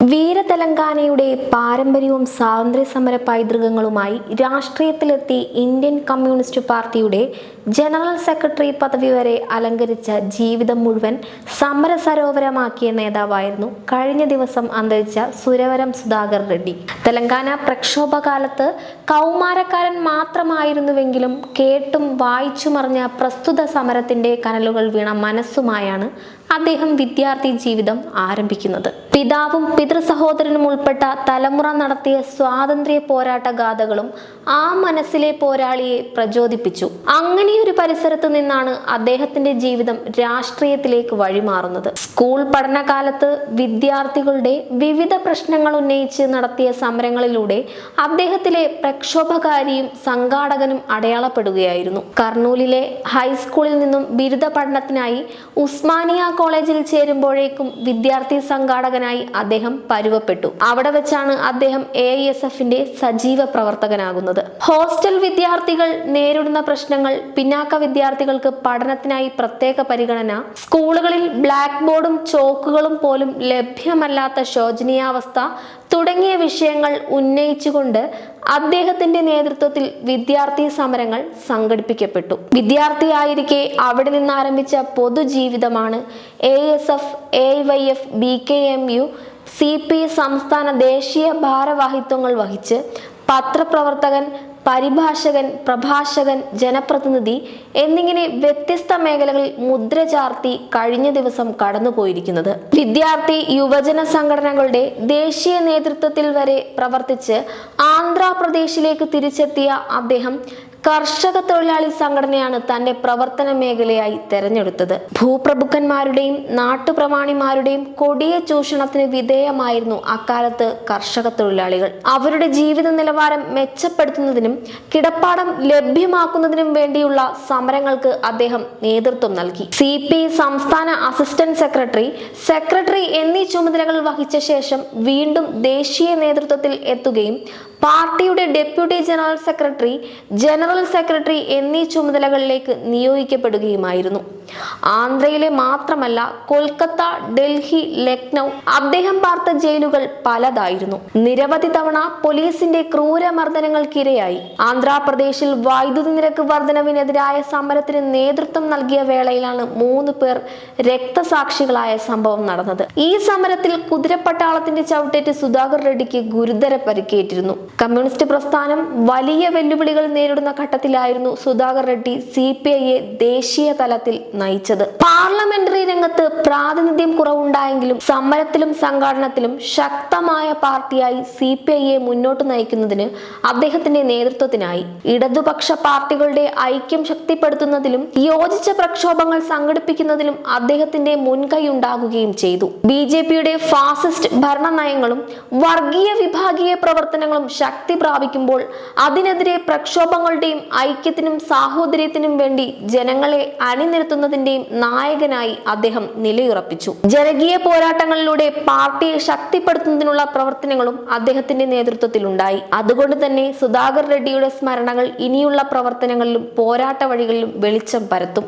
വീരതെലങ്കാനയുടെ പാരമ്പര്യവും സ്വാതന്ത്ര്യസമര പൈതൃകങ്ങളുമായി രാഷ്ട്രീയത്തിലെത്തി Indian communist പാർട്ടിയുടെ ജനറൽ സെക്രട്ടറി പദവി വരെ അലങ്കരിച്ച ജീവിതം മുഴുവൻ സമരസരോവരമാക്കിയ നേതാവായിരുന്നു കഴിഞ്ഞ ദിവസം അന്തരിച്ച സുരവരം സുധാകർ റെഡ്ഡി. തെലങ്കാന പ്രക്ഷോഭകാലത്ത് കൗമാരക്കാരൻ മാത്രമായിരുന്നുവെങ്കിലും കേട്ടും വായിച്ചുമറിഞ്ഞ പ്രസ്തുത സമരത്തിന്റെ കനലുകൾ വീണ മനസ്സുമായാണ് അദ്ദേഹം വിദ്യാർത്ഥി ജീവിതം ആരംഭിക്കുന്നത്. പിതാവും പിതൃസഹോദരനും ഉൾപ്പെട്ട തലമുറ നടത്തിയ സ്വാതന്ത്ര്യ പോരാട്ട ഗാഥകളും ആ മനസ്സിലെ പോരാളിയെ പ്രചോദിപ്പിച്ചു. അങ്ങനെയൊരു പരിസരത്ത് നിന്നാണ് അദ്ദേഹത്തിന്റെ ജീവിതം രാഷ്ട്രീയത്തിലേക്ക് വഴിമാറുന്നത്. സ്കൂൾ പഠനകാലത്ത് വിദ്യാർത്ഥികളുടെ വിവിധ പ്രശ്നങ്ങൾ ഉന്നയിച്ച് നടത്തിയ സമരങ്ങളിലൂടെ അദ്ദേഹത്തിലെ പ്രക്ഷോഭകാരിയും സംഘാടകനും അടയാളപ്പെടുകയായിരുന്നു. കർണൂലിലെ ഹൈസ്കൂളിൽ നിന്നും ബിരുദ പഠനത്തിനായി ഉസ്മാനിയ കോളേജിൽ ചേരുമ്പോഴേക്കും വിദ്യാർത്ഥി സംഘാടകനായി അദ്ദേഹം പരുവപ്പെട്ടു. അവിടെ വെച്ചാണ് അദ്ദേഹം AISFന്റെ സജീവ പ്രവർത്തകനാകുന്നത്. ഹോസ്റ്റൽ വിദ്യാർത്ഥികൾ നേരിടുന്ന പ്രശ്നങ്ങൾ, പിന്നാക്ക വിദ്യാർത്ഥികൾക്ക് പഠനത്തിനായി പ്രത്യേക പരിഗണന, സ്കൂളുകളിൽ ബ്ലാക്ക് ബോർഡും ചോക്കുകളും പോലും ലഭ്യമല്ലാത്ത ശോചനീയാവസ്ഥ തുടങ്ങിയ വിഷയങ്ങൾ ഉന്നയിച്ചുകൊണ്ട് അദ്ദേഹത്തിന്റെ നേതൃത്വത്തിൽ വിദ്യാർത്ഥി സമരങ്ങൾ സംഘടിപ്പിക്കപ്പെട്ടു. വിദ്യാർത്ഥിയായിരിക്കെ അവിടെ നിന്ന് ആരംഭിച്ച പൊതുജീവിതമാണ് AISF, AIYF, BKMU, CP സംസ്ഥാന ദേശീയ ഭാരവാഹിത്വങ്ങൾ വഹിച്ച് പത്രപ്രവർത്തകൻ, പരിഭാഷകൻ, പ്രഭാഷകൻ, ജനപ്രതിനിധി എന്നിങ്ങനെ വ്യത്യസ്ത മേഖലകളിൽ മുദ്ര ചാർത്തി കഴിഞ്ഞ ദിവസം കടന്നുപോയിരിക്കുന്നത്. വിദ്യാർത്ഥി യുവജന സംഘടനകളുടെ ദേശീയ നേതൃത്വത്തിൽ വരെ പ്രവർത്തിച്ച് ആന്ധ്രാപ്രദേശിലേക്ക് തിരിച്ചെത്തിയ അദ്ദേഹം കർഷക തൊഴിലാളി സംഘടനയാണ് തന്റെ പ്രവർത്തന മേഖലയായി തെരഞ്ഞെടുത്തത്. ഭൂപ്രഭുക്കന്മാരുടെയും നാട്ടുപ്രമാണിമാരുടെയും കൊടിയ ചൂഷണത്തിന് വിധേയമായിരുന്നു അക്കാലത്ത് കർഷക തൊഴിലാളികൾ. അവരുടെ ജീവിത നിലവാരം മെച്ചപ്പെടുത്തുന്നതിനും കിടപ്പാടം ലഭ്യമാക്കുന്നതിനും വേണ്ടിയുള്ള സമരങ്ങൾക്ക് അദ്ദേഹം നേതൃത്വം നൽകി. CP സംസ്ഥാന അസിസ്റ്റന്റ് സെക്രട്ടറി എന്നീ ചുമതലകൾ വഹിച്ച ശേഷം വീണ്ടും ദേശീയ നേതൃത്വത്തിൽ എത്തുകയും പാർട്ടിയുടെ ഡെപ്യൂട്ടി ജനറൽ സെക്രട്ടറി എന്നീ ചുമതലകളിലേക്ക് നിയോഗിക്കപ്പെടുകയുമായിരുന്നു. ആന്ധ്രയിലെ മാത്രമല്ല, കൊൽക്കത്ത, ഡൽഹി, ലക്നൗ അദ്ദേഹം പാർത്ത ജയിലുകൾ പലതായിരുന്നു. നിരവധി തവണ പോലീസിന്റെ ക്രൂരമർദ്ദനങ്ങൾക്കിരയായി. ആന്ധ്രാപ്രദേശിൽ വൈദ്യുതി നിരക്ക് വർധനവിനെതിരായ സമരത്തിന് നേതൃത്വം നൽകിയ വേളയിലാണ് 3 പേർ രക്തസാക്ഷികളായ സംഭവം നടന്നത്. ഈ സമരത്തിൽ കുതിരപ്പട്ടാളത്തിന്റെ ചവിട്ടേറ്റ് സുധാകർ റെഡ്ഡിക്ക് ഗുരുതര പരിക്കേറ്റിരുന്നു. കമ്മ്യൂണിസ്റ്റ് പ്രസ്ഥാനം വലിയ വെല്ലുവിളികൾ നേരിടുന്ന ഘട്ടത്തിലായിരുന്നു സുധാകർ റെഡ്ഡി CPIയെ ദേശീയ തലത്തിൽ നയിച്ചത്. പാർലമെന്ററി രംഗത്ത് പ്രാതിനിധ്യം കുറവുണ്ടായെങ്കിലും സമരത്തിലും സംഘാടനത്തിലും ശക്തമായ പാർട്ടിയായി CPIയെ മുന്നോട്ട് നയിക്കുന്നതിന് അദ്ദേഹത്തിന്റെ നേതൃത്വത്തിനായി. ഇടതുപക്ഷ പാർട്ടികളുടെ ഐക്യം ശക്തിപ്പെടുത്തുന്നതിലും യോജിച്ച പ്രക്ഷോഭങ്ങൾ സംഘടിപ്പിക്കുന്നതിലും അദ്ദേഹത്തിന്റെ മുൻകൈ ഉണ്ടാകുകയും ചെയ്തു. BJPയുടെ ഫാസിസ്റ്റ് ഭരണനയങ്ങളും വർഗീയ വിഭാഗീയ പ്രവർത്തനങ്ങളും ശക്തി പ്രാപിക്കുമ്പോൾ അതിനെതിരെ പ്രക്ഷോഭങ്ങളുടെയും ഐക്യത്തിനും സാഹോദര്യത്തിനും വേണ്ടി ജനങ്ങളെ അണിനിരത്തുന്നതിന്റെയും നായകനായി അദ്ദേഹം നിലയുറപ്പിച്ചു. ജനകീയ പോരാട്ടങ്ങളിലൂടെ പാർട്ടിയെ ശക്തിപ്പെടുത്തുന്നതിനുള്ള പ്രവർത്തനങ്ങളും അദ്ദേഹത്തിന്റെ നേതൃത്വത്തിലുണ്ടായി. അതുകൊണ്ട് തന്നെ സുധാകർ റെഡ്ഡിയുടെ സ്മരണകൾ ഇനിയുള്ള പ്രവർത്തനങ്ങളിലും പോരാട്ട വഴികളിലും വെളിച്ചം പരത്തും.